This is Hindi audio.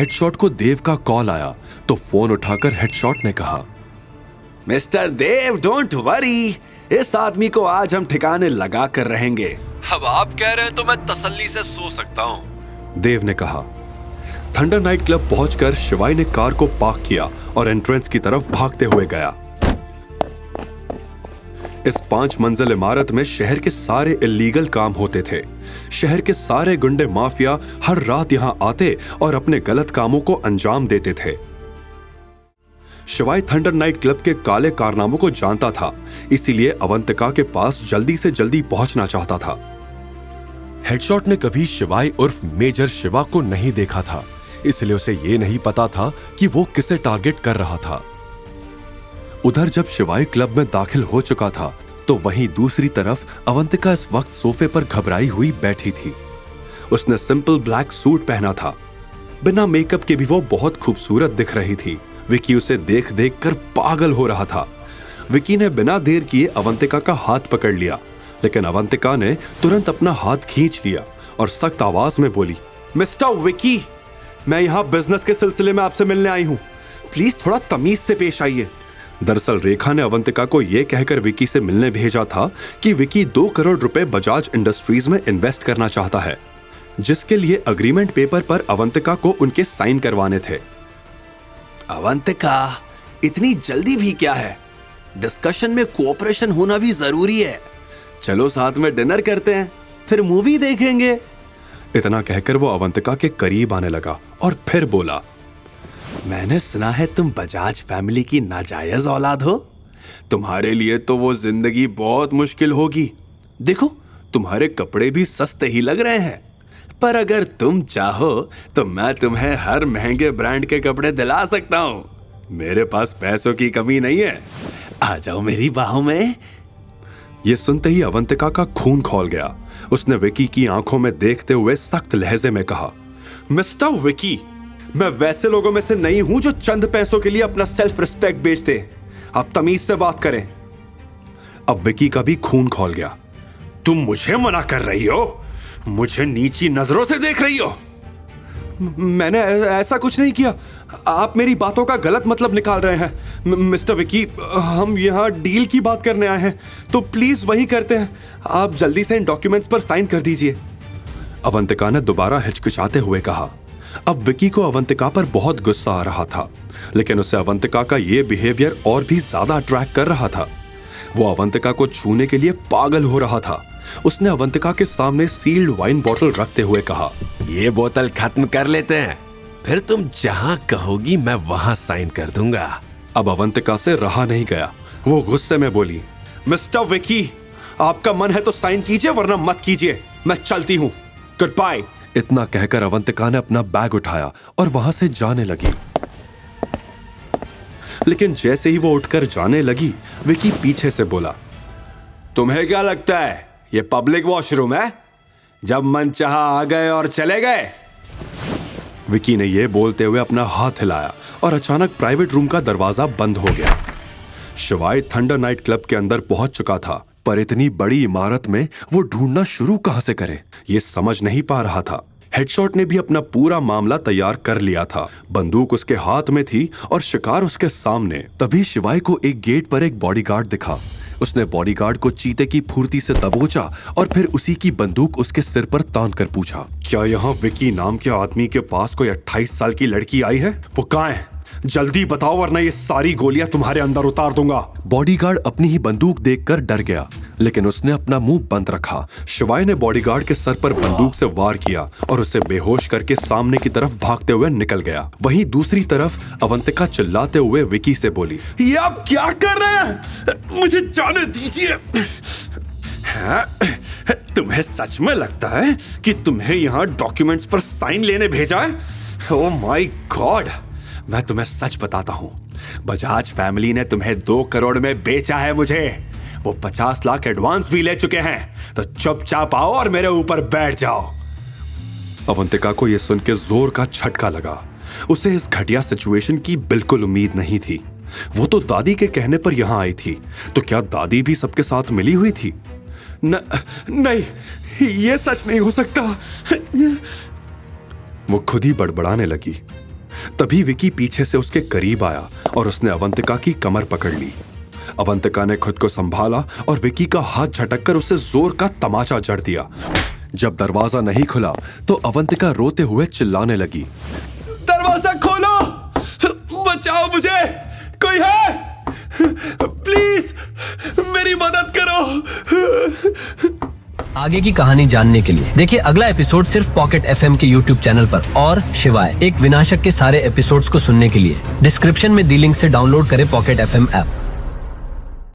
हेडशॉट को देव का कॉल आया तो फोन उठाकर हेडशॉट ने कहा, मिस्टर देव, डोंट वरी, इस आदमी को आज हम ठिकाने लगा कर रहेंगे। अब आप कह रहे हैं तो मैं तसल्ली से सो सकता हूं, देव ने कहा। थंडर नाइट क्लब पहुंचकर शिवाय ने कार को पार्क किया और एंट्रेंस की तरफ भागते हुए गया। इस 5 मंजिल इमारत में शहर के सारे इल्लीगल काम होते थे। शहर के सारे गुंडे माफिया हर रात यहां आते और अपने गलत कामों को अंजाम देते थे। शिवाय थंडर नाइट क्लब के काले कारनामों को जानता था, इसीलिए अवंतिका के पास जल्दी से जल्दी पहुंचना चाहता था। हेडशॉट ने कभी शिवाय उर्फ मेजर शिवा को नहीं देखा था, इसलिए उसे यह नहीं पता था कि वो किसे टारगेट कर रहा था। उधर जब शिवाय क्लब में दाखिल हो चुका था तो वहीं दूसरी तरफ अवंतिका इस वक्त सोफे पर घबराई हुई बैठी थी। उसने सिंपल ब्लैक सूट पहना था। बिना मेकअप के भी वो बहुत खूबसूरत दिख रही थी। विकी उसे देख देख कर पागल हो रहा था। विकी ने बिना देर किए अवंतिका का हाथ पकड़ लिया, लेकिन अवंतिका ने तुरंत अपना हाथ खींच लिया और सख्त आवाज में बोली, मिस्टर विकी, मैं यहाँ बिजनेस के सिलसिले में आपसे मिलने आई हूँ, प्लीज थोड़ा तमीज से पेश आइए। दरअसल रेखा ने अवंतिका को यह कहकर विकी से मिलने भेजा था कि विकी 2 करोड़ रुपए बजाज इंडस्ट्रीज में इन्वेस्ट करना चाहता है, जिसके लिए अग्रीमेंट पेपर पर अवंतिका को उनके साइन करवाने थे। अवंतिका, इतनी जल्दी भी क्या है? डिस्कशन में कोऑपरेशन होना भी जरूरी है। चलो साथ में डिनर करते हैं, फिर मूवी देखेंगे। इतना कहकर वो अवंतिका के करीब आने लगा और फिर बोला, मैंने सुना है तुम बजाज फैमिली की नाजायज औलाद हो। तुम्हारे लिए तो वो जिंदगी बहुत मुश्किल होगी। देखो, तुम्हारे कपड़े भी सस्ते ही लग रहे हैं, पर अगर तुम चाहो तो मैं तुम्हें हर महंगे ब्रांड के कपड़े दिला सकता हूं। मेरे पास पैसों की कमी नहीं है, आ जाओ मेरी बाहों में। ये सुनते ही अवंतिका का खून खौल गया। उसने विकी की आंखों में देखते हुए सख्त लहजे में कहा, मिस्टर विकी, मैं वैसे लोगों में से नहीं हूं जो चंद पैसों के लिए अपना सेल्फ रिस्पेक्ट बेचते। आप तमीज से बात करें। अब विकी का भी खून खौल गया। तुम मुझे मना कर रही हो? मुझे नीची नजरों से देख रही हो? मैंने ऐसा कुछ नहीं किया। आप मेरी बातों का गलत मतलब निकाल रहे हैं। मिस्टर विकी, हम यहाँ डील की बात करने आए हैं, तो प्लीज वही करते हैं। आप जल्दी से इन डॉक्यूमेंट्स पर साइन कर दीजिए। अवंतिका ने दोबारा हिचकिचाते हुए कहा। अब विकी को अवंतिका पर बहुत गुस्सा आ रहा था, लेकिन उसे अवंतिका का यह बिहेवियर और भी ज्यादा अट्रैक्ट कर रहा था। वो अवंतिका को छूने के लिए पागल हो रहा था। उसने अवंतिका के सामने सील्ड वाइन बोतल रखते हुए कहा, ये बोतल खत्म कर लेते हैं, फिर तुम जहां कहोगी मैं वहां साइन कर दूंगा। अब अवंतिका से रहा नहीं गया। वो गुस्से में बोली, मिस्टर विकी, आपका मन है तो साइन कीजिए, वरना मत कीजिए। मैं चलती हूं, गुड बाय। इतना कहकर अवंतिका ने अपना बैग उठाया और वहां से जाने लगी। लेकिन जैसे ही वो उठकर जाने लगी, विकी पीछे से बोला, तुम्हें क्या लगता है ये पब्लिक वॉशरूम है? जब मन चाहा आ गए और चले गए। विकी ने यह बोलते हुए अपना हाथ हिलाया और अचानक प्राइवेट रूम का दरवाजा बंद हो गया। शिवाय थंडर नाइट क्लब के अंदर पहुंच चुका था, पर इतनी बड़ी इमारत में वो ढूंढना शुरू कहां से करे, ये समझ नहीं पा रहा था। हेडशॉट ने भी अपना पूरा मामला तैयार कर लिया था। बंदूक उसके हाथ में थी और शिकार उसके सामने। तभी शिवाय को एक गेट पर एक बॉडीगार्ड दिखा। उसने बॉडीगार्ड को चीते की फुर्ती से दबोचा और फिर उसी की बंदूक उसके सिर पर तान कर पूछा, क्या यहाँ विकी नाम के आदमी के पास कोई 28 साल की लड़की आई है? वो कहाँ है? जल्दी बताओ, वरना ये सारी गोलियां तुम्हारे अंदर उतार दूंगा। बॉडीगार्ड अपनी ही बंदूक देखकर डर गया, लेकिन उसने अपना मुंह बंद रखा। शिवाय ने बॉडीगार्ड के सर पर बंदूक से वार किया और उसे बेहोश करके सामने की तरफ भागते हुए निकल गया। वहीं दूसरी तरफ अवंतिका चिल्लाते हुए विकी से बोली, ये आप क्या कर रहे हैं? मुझे जाने दीजिए। तुम्हें सच में लगता है कि तुम्हें यहाँ डॉक्यूमेंट्स पर साइन लेने भेजा है? ओह माय गॉड, मैं तुम्हें सच बताता हूं, बजाज फैमिली ने तुम्हें 2 करोड़ में बेचा है मुझे। वो 50 लाख एडवांस भी ले चुके हैं, तो चुपचाप आओ और मेरे ऊपर बैठ जाओ। अवंतिका को यह सुन के जोर का झटका लगा। उसे इस घटिया सिचुएशन की बिल्कुल उम्मीद नहीं थी। वो तो दादी के कहने पर यहां आई थी, तो क्या दादी भी सबके साथ मिली हुई थी? नहीं, ये सच नहीं हो सकता। वो खुद ही बड़बड़ाने लगी। तभी विकी पीछे से उसके करीब आया और उसने अवंतिका की कमर पकड़ ली। अवंतिका ने खुद को संभाला और विकी का हाथ झटककर उसे जोर का तमाचा जड़ दिया। जब दरवाजा नहीं खुला तो अवंतिका रोते हुए चिल्लाने लगी, दरवाजा खोलो, बचाओ मुझे, कोई है? प्लीज मेरी मदद करो। आगे की कहानी जानने के लिए देखिए अगला एपिसोड सिर्फ पॉकेट एफएम के यूट्यूब चैनल पर। और शिवाय एक विनाशक के सारे एपिसोड्स को सुनने के लिए डिस्क्रिप्शन में दी लिंक से डाउनलोड करें पॉकेट एफएम ऐप।